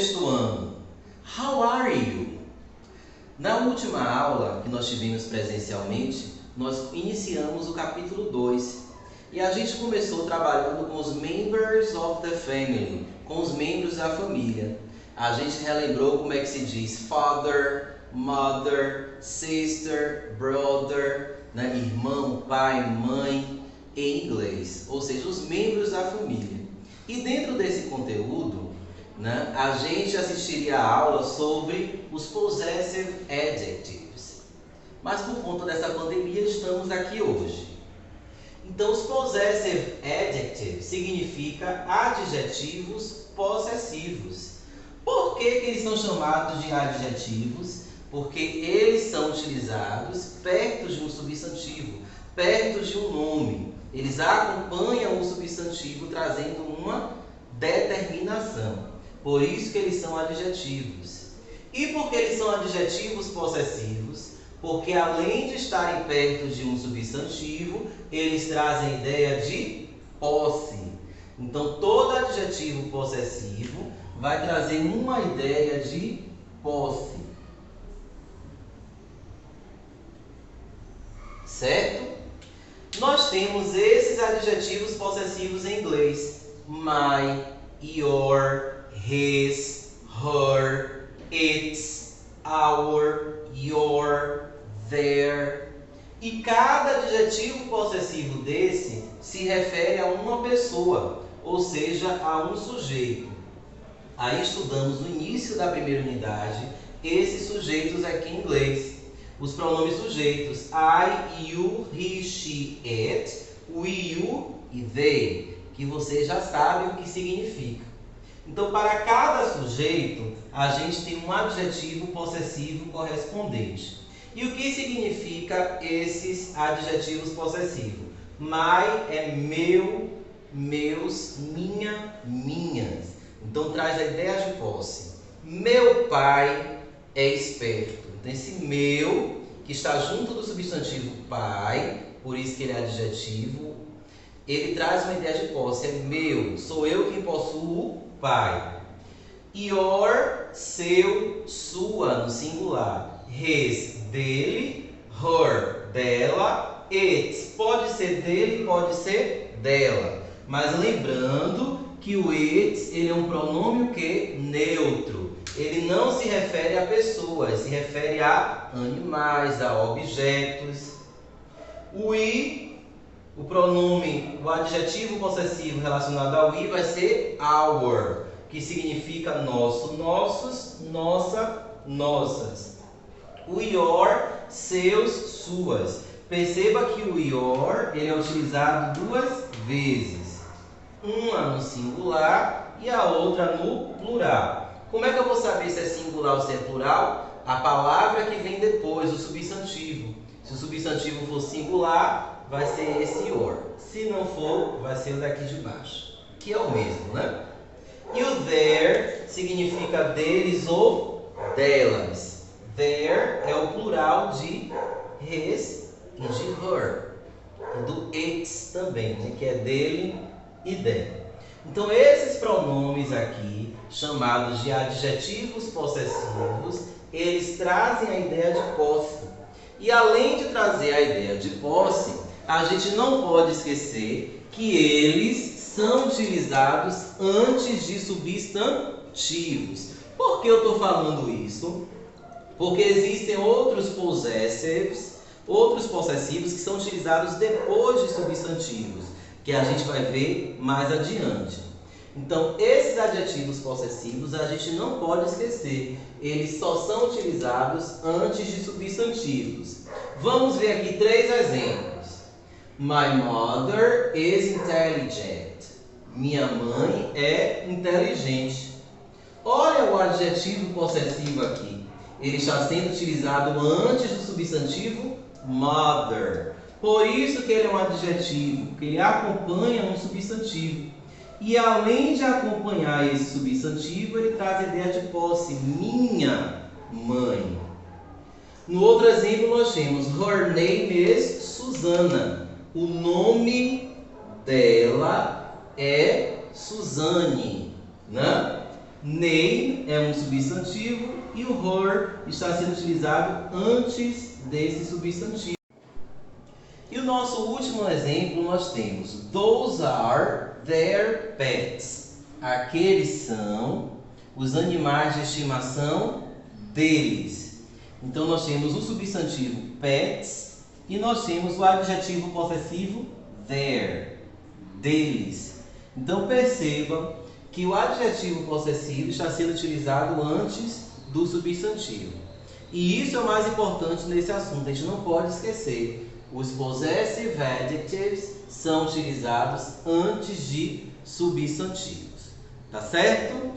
sexto ano. How are you? Na última aula que nós tivemos presencialmente, nós iniciamos o capítulo 2 e a gente começou trabalhando com os members of the family, com os membros da família. A gente relembrou como é que se diz father, mother, sister, brother, né? Irmão, pai, mãe, em inglês, ou seja, os membros da família. E dentro desse conteúdo, né, a gente assistiria a aula sobre os possessive adjectives. Mas por conta dessa pandemia estamos aqui hoje. Então os possessive adjectives significa adjetivos possessivos. Por que eles são chamados de adjetivos? Porque eles são utilizados perto de um substantivo, perto de um nome. Eles acompanham o substantivo trazendo uma determinação. Por isso que eles são adjetivos. E por que eles são adjetivos possessivos? Porque além de estarem perto de um substantivo, eles trazem a ideia de posse. Então todo adjetivo possessivo vai trazer uma ideia de posse. Certo? Nós temos esses adjetivos possessivos em inglês. My, your, his, her, its, our, your, their. E cada adjetivo possessivo desse se refere a uma pessoa, ou seja, a um sujeito. Aí estudamos no início da primeira unidade esses sujeitos aqui em inglês. Os pronomes sujeitos I, you, he, she, it, we, you e they, que você já sabe o que significa. Então, para cada sujeito, a gente tem um adjetivo possessivo correspondente. E o que significa esses adjetivos possessivos? My é meu, meus, minha, minhas. Então, traz a ideia de posse. Meu pai é esperto. Então, esse meu, que está junto do substantivo pai, por isso que ele é adjetivo, ele traz uma ideia de posse. É meu, sou eu quem possuo o pai. Your, seu, sua, no singular. His, dele. Her, dela. It, pode ser dele, pode ser dela. Mas lembrando que o it, ele é um pronome o quê? Neutro. Ele não se refere a pessoas, se refere a animais, a objetos. O i, o pronome, o adjetivo possessivo relacionado ao i vai ser our, que significa nosso, nossos, nossa, nossas. O your, seus, suas. Perceba que o your ele é utilizado duas vezes. Uma no singular e a outra no plural. Como é que eu vou saber se é singular ou se é plural? A palavra que vem depois, o substantivo. Se o substantivo for singular, vai ser esse your. Se não for, vai ser o daqui de baixo, que é o mesmo, né? E o their significa deles ou delas. Their é o plural de his e de her. E do its também, né? Que é dele e dela. Então, esses pronomes aqui, chamados de adjetivos possessivos, eles trazem a ideia de posse. E além de trazer a ideia de posse, a gente não pode esquecer que eles são utilizados antes de substantivos. Por que eu estou falando isso? Porque existem outros possessives, outros possessivos que são utilizados depois de substantivos, que a gente vai ver mais adiante. Então, esses adjetivos possessivos a gente não pode esquecer. Eles só são utilizados antes de substantivos. Vamos ver aqui 3 exemplos. My mother is intelligent. Minha mãe é inteligente. Olha o adjetivo possessivo aqui. Ele está sendo utilizado antes do substantivo mother. Por isso que ele é um adjetivo, porque ele acompanha um substantivo. E além de acompanhar esse substantivo, ele traz a ideia de posse. Minha mãe. No outro exemplo, nós temos her name is Susana. O nome dela é Suzane, né? Name é um substantivo e o her está sendo utilizado antes desse substantivo. E o nosso último exemplo nós temos those are their pets. Aqueles são os animais de estimação deles. Então nós temos o substantivo pets e nós temos o adjetivo possessivo their, deles. Então perceba que o adjetivo possessivo está sendo utilizado antes do substantivo. E isso é o mais importante nesse assunto, a gente não pode esquecer. Os possessive adjectives são utilizados antes de substantivos. Tá certo?